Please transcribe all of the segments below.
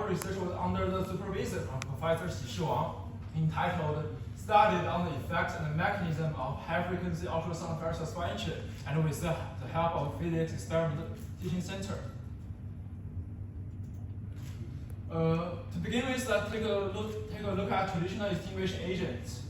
our research was under the supervision of Professor Xi Wang, entitled Studied on the Effects and Mechanism of High-Frequency Ultrasonic Phase Suspension, and with the help of Physics Experiment Teaching Center. To begin with, let's take a look at traditional extinguishing agents.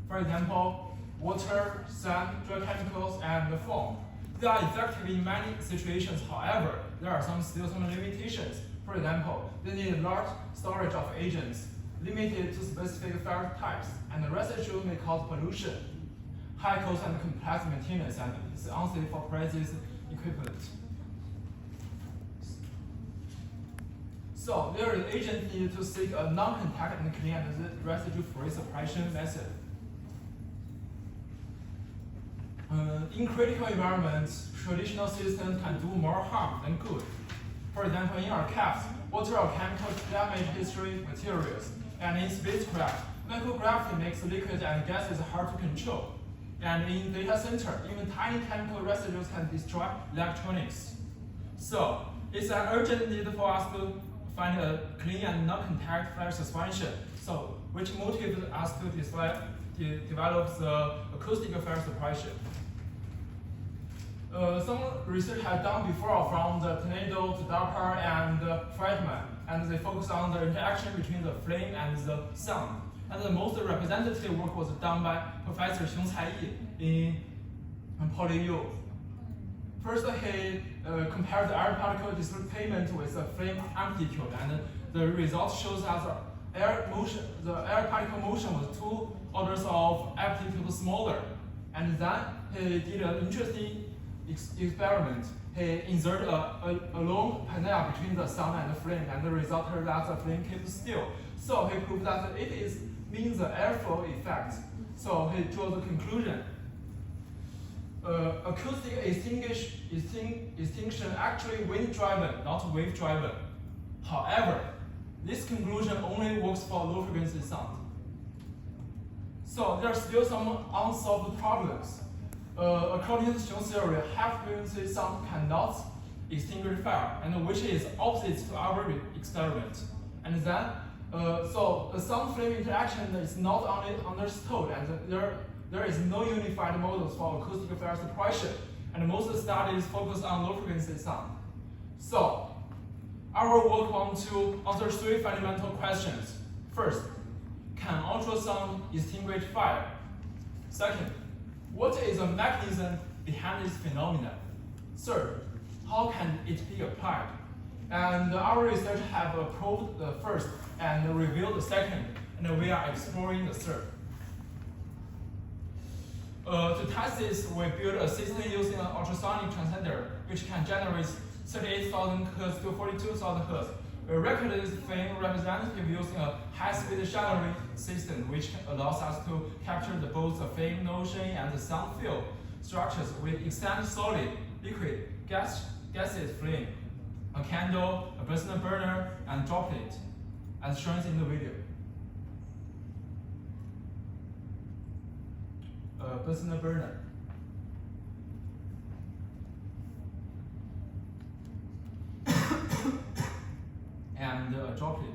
For example, water, sand, dry chemicals, and foam. They are effective in many situations. However, there are still some limitations. For example, they need large storage of agents, limited to specific phase types, and the residue may cause pollution, high cost and complex maintenance, and is unsafe for precise equipment. So there is agent need to seek a non-contact and clean and residue-free suppression method. In critical environments, traditional systems can do more harm than good. For example, in archives, water or chemical damage history materials, and in spacecraft, microgravity makes liquids and gases hard to control. And in data center, even tiny chemical residues can destroy electronics. So it's an urgent need for us to find a clean and non-contact phase suspension. So which motivates us to develop the acoustic phase suppression. Some research has done before from the tornado to Doppler and Friedman, and they focus on the interaction between the flame and the sound. And the most representative work was done by Professor Xiong Cai-Yi in PolyU. First, he compared the air particle displacement with the flame amplitude, and the result shows that the air particle motion was 2 orders of amplitude smaller. And then he did an interesting experiment. He inserted a long panel between the sound and the flame, and the result is that the flame keeps still. So he proved that it means the airflow effect. So he drew the conclusion. Acoustic extinction actually wind-driven, not wave-driven. However, this conclusion only works for low-frequency sound. So there are still some unsolved problems. According to Xiong's theory, high-frequency sound cannot extinguish fire, and which is opposite to our experiment. And then, so the sound-flame interaction is not only understood, and there is no unified models for acoustic phase suppression, and most studies focus on low-frequency sound. So, our work wants to answer 3 fundamental questions. First, can ultrasound extinguish fire? Second, what is the mechanism behind this phenomenon? Third, how can it be applied? And our research have proved the first and revealed the second, and we are exploring the third. To test this, we built a system using an ultrasonic transceiver, which can generate 38,000 Hz to 42,000 Hz. We recorded this flame representative using a high-speed Schlieren system, which allows us to capture both the flame notion and the sound field structures with extended solid, liquid, gaseous flame, a candle, a Bunsen burner, and droplet, as shown in the video. Bunsen burner. And a droplet.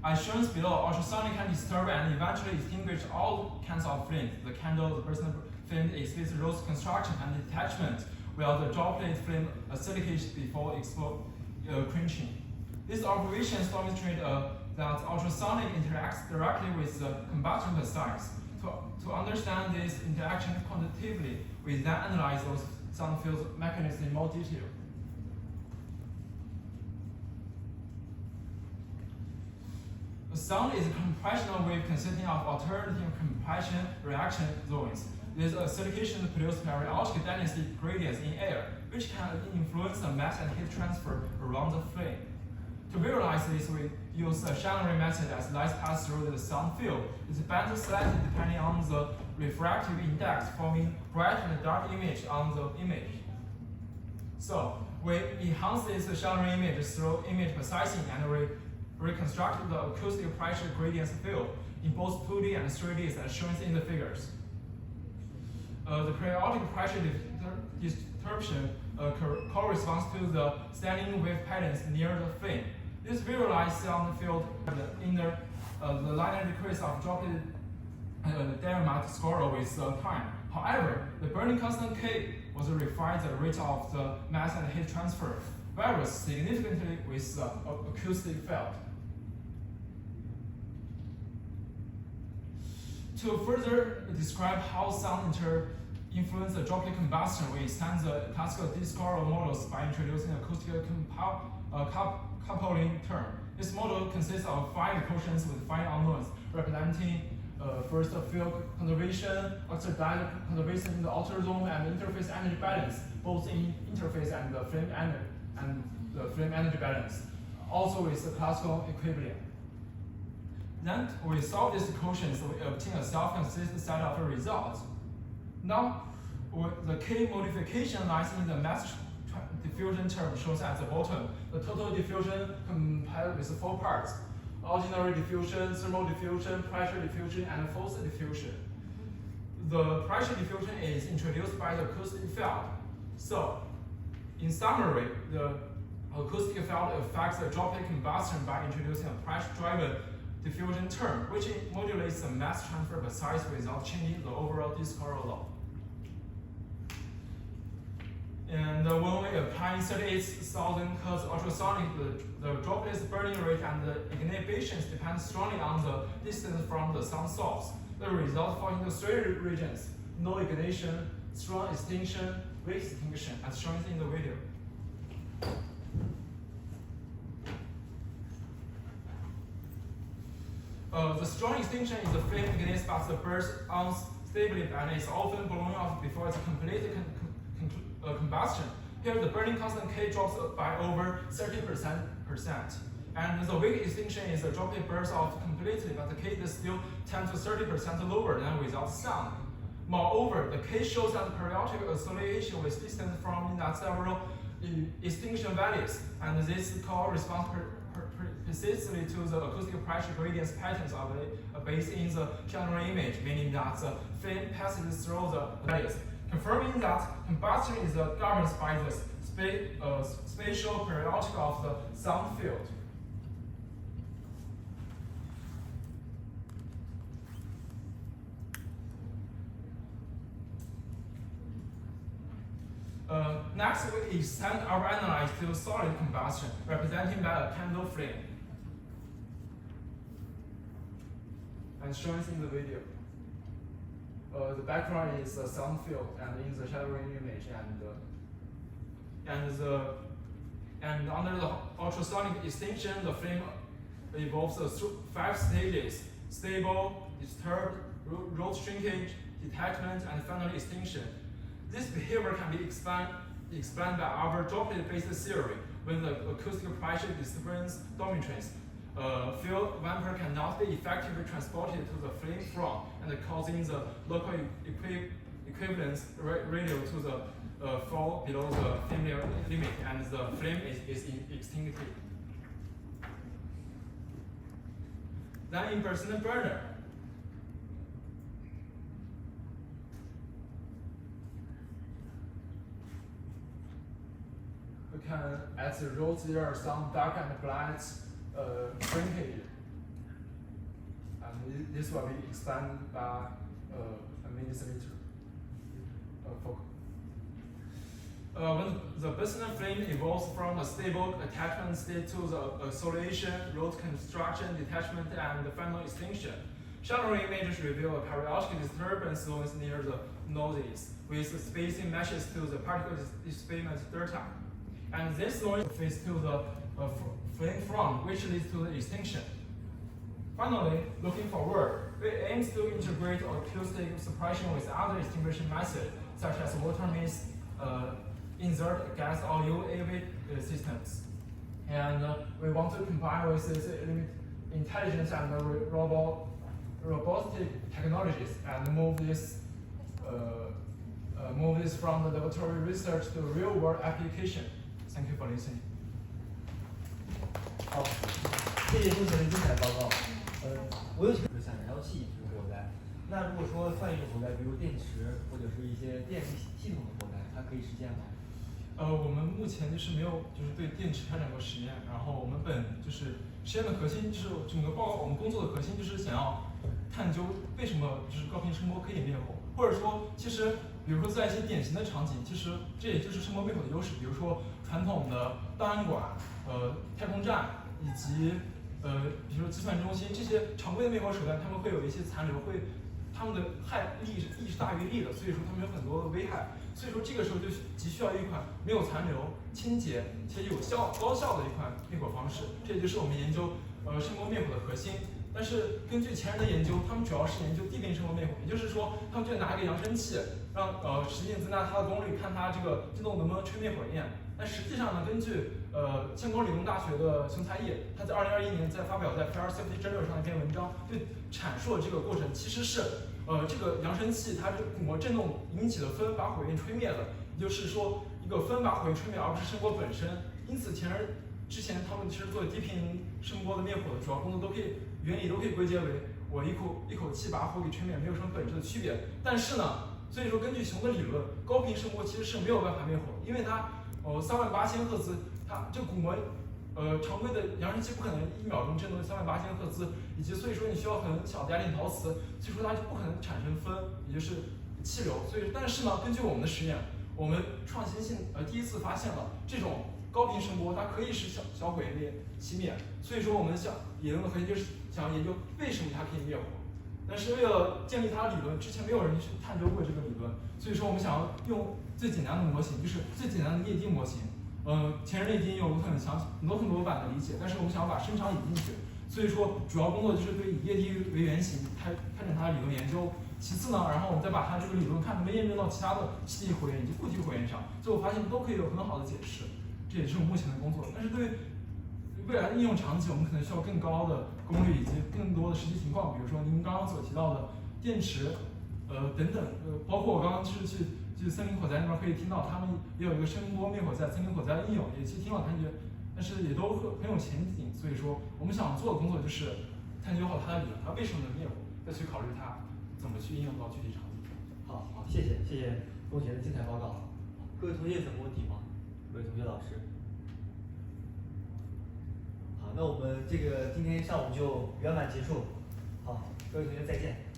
As shown below, ultrasonic can disturb and eventually extinguish all kinds of flames. The candle, the Bunsen flame exhibits rose construction and detachment, while the droplet flame silicates before quenching. These observations demonstrate that ultrasonic interacts directly with the combustion process. To understand this interaction quantitatively, we then analyze those sound fields mechanisms in more detail. The sound is a compressional wave consisting of alternating compression reaction zones. This silication produces periodic density gradients in air, which can influence the mass and heat transfer around the flame. To visualize this, we use the Schlieren method as light passes through the sound field. It's bent slightly depending on the refractive index, forming bright and dark image on the image. So we enhance this Schlieren image through image processing and reconstruct the acoustic pressure gradients field in both 2D and 3D as shown in the figures. The periodic pressure distortion corresponds to the standing wave patterns near the flame. This visualized sound field the linear decrease of droplet diameter score with time. However, the burning constant K was refined the rate of the mass and heat transfer varies significantly with the acoustic field. To further describe how sound influence the droplet combustion, we extend the classical D-score models by introducing acoustic coupling term. This model consists of 5 equations with 5 unknowns, representing first field conservation, oxide conservation in the outer zone, and interface energy balance, both in interface and the flame energy balance, also with the classical equilibrium. Then we solve these equations, we obtain a self-consistent set of results. Now, the K modification lies in the mass diffusion term shown at the bottom. The total diffusion composed with 4 parts: ordinary diffusion, thermal diffusion, pressure diffusion, and force diffusion. The pressure diffusion is introduced by the acoustic field. So, in summary, the acoustic field affects the droplet combustion by introducing a pressure-driven diffusion term, which modulates the mass transfer by size without changing the overall D-score law. And when we apply 38,000 Hz ultrasonic, the droplet's burning rate and the ignitions depend strongly on the distance from the sound source. The result falls into 3 regions: no ignition, strong extinction, weak extinction, as shown in the video. The strong extinction is the flame ignites but the burst unstably and is often blown off before its complete combustion. Here, the burning constant K drops by over 30%. And the weak extinction is the droplet bursts off completely, but the K is still 10 to 30% lower than without sound. Moreover, the K shows a periodic oscillation with distance from several extinction values, and this corresponds precisely to the acoustic pressure gradients patterns of a base in the general image, meaning that the flame passes through the values, confirming that combustion is governed by the spatial periodic of the sound field. Next, we extend our analysis to solid combustion, represented by a candle flame, and shown in the video. The background is the sound field, and in the shadowing image, and under the ultrasonic extinction, the flame evolves through 5 stages: stable, disturbed, root shrinkage, detachment, and finally extinction. This behavior can be explained by our droplet-based theory. When the acoustic pressure disturbance dominates, field vapor cannot be effectively transported to the flame front and causing the local equivalence radio to the fall below the flame limit, and the flame is extinguished. Then in Bunsen burner, we can at the root there are some dark and black shrinkage, and this will be expanded by a millimeter focal. When the Bunsen flame evolves from a stable attachment state to the oscillation, root construction, detachment, and the final extinction, shadow images reveal a periodic disturbance zones near the nodes, with spacing matches to the particle displacement delta. And this noise fits to the flame front, which leads to the extinction. Finally, looking forward, we aim to integrate acoustic suppression with other extinguishing methods, such as water mist, insert gas or UAV systems. And we want to combine with this intelligence and robotic technologies and move this from the laboratory research to real-world application. Thank you for listening. 好，谢谢钟学的精彩报告。我有就是想燃烧器这个火灾。那如果说换一个火灾，比如电池或者是一些电力系统的火灾，它可以实现吗？我们目前就是没有对电池开展过实验，然后我们实验的核心整个报告我们工作的核心想要探究为什么高频声波可以灭火，或者说其实比如说在一些典型的场景，其实这也就是声波灭火的优势，比如说传统的档案馆、太空站以及比如说计算中心这些常规的灭火手段，他们会有一些残留，他们的益是大于利的，所以说他们有很多的危害。所以说这个时候就急需要一款没有残留、清洁且高效的一款灭火方式。这也就是我们研究声波灭火的核心。但是根据前人的研究，他们主要是研究低频声波灭火，也就是说，他们就拿一个扬声器，让实际增加它的功率，看它这个振动能不能吹灭火焰。但实际上呢，根据建工理工大学的熊才义，他在2021年发表在《ISFFST Journal》上一篇文章，就阐述了这个过程，其实是这个扬声器它是鼓膜振动引起的风把火焰吹灭了，也就是说一个风把火焰吹灭，而不是声波本身。因此之前他们其实做低频声波的灭火的主要工作原理都可以归结为我一口气把火给吹灭，没有什么本质的区别。但是呢，所以说根据熊的理论，高频声波其实是没有办法灭火，因为它38000赫兹，它这鼓膜常规的扬声器不可能1秒钟振动38000赫兹，以及所以说你需要很小的压力陶瓷，所以说它就不可能产生风，也就是气流。但是呢，根据我们的实验，我们创新性第一次发现了这种高频声波它可以使小火焰熄灭，所以说我们理论的核心就是想研究为什么它可以灭火。但是为了建立它的理论，之前没有人去探究过这个理论，所以说我们想要用最简单的模型，就是最简单的液晶模型。前人已经有很多版的理解，但是我们想要把声场引进去，所以说主要工作就是对以液滴为原型开展它的理论研究。其次呢，然后我们再把它这个理论看能不能验证到其他的气体火焰以及固体火焰上，最后发现都可以有很好的解释，这也是我们目前的工作。但是对于未来的应用场景，我们可能需要更高的功率以及更多的实际情况，比如说您刚刚所提到的电池，等等，包括我刚刚去森林火灾那边可以听到，他们也有一个声波灭火在森林火灾的应用，也去听了感觉，但是也都很有前景。所以说，我们想做的工作就是探究好它的理论，它为什么能灭火，再去考虑它怎么去应用到具体场景。好，谢谢龚学的精彩报告。各位同学有什么问题吗？各位同学、老师。好，那我们今天上午就圆满结束。好，各位同学再见。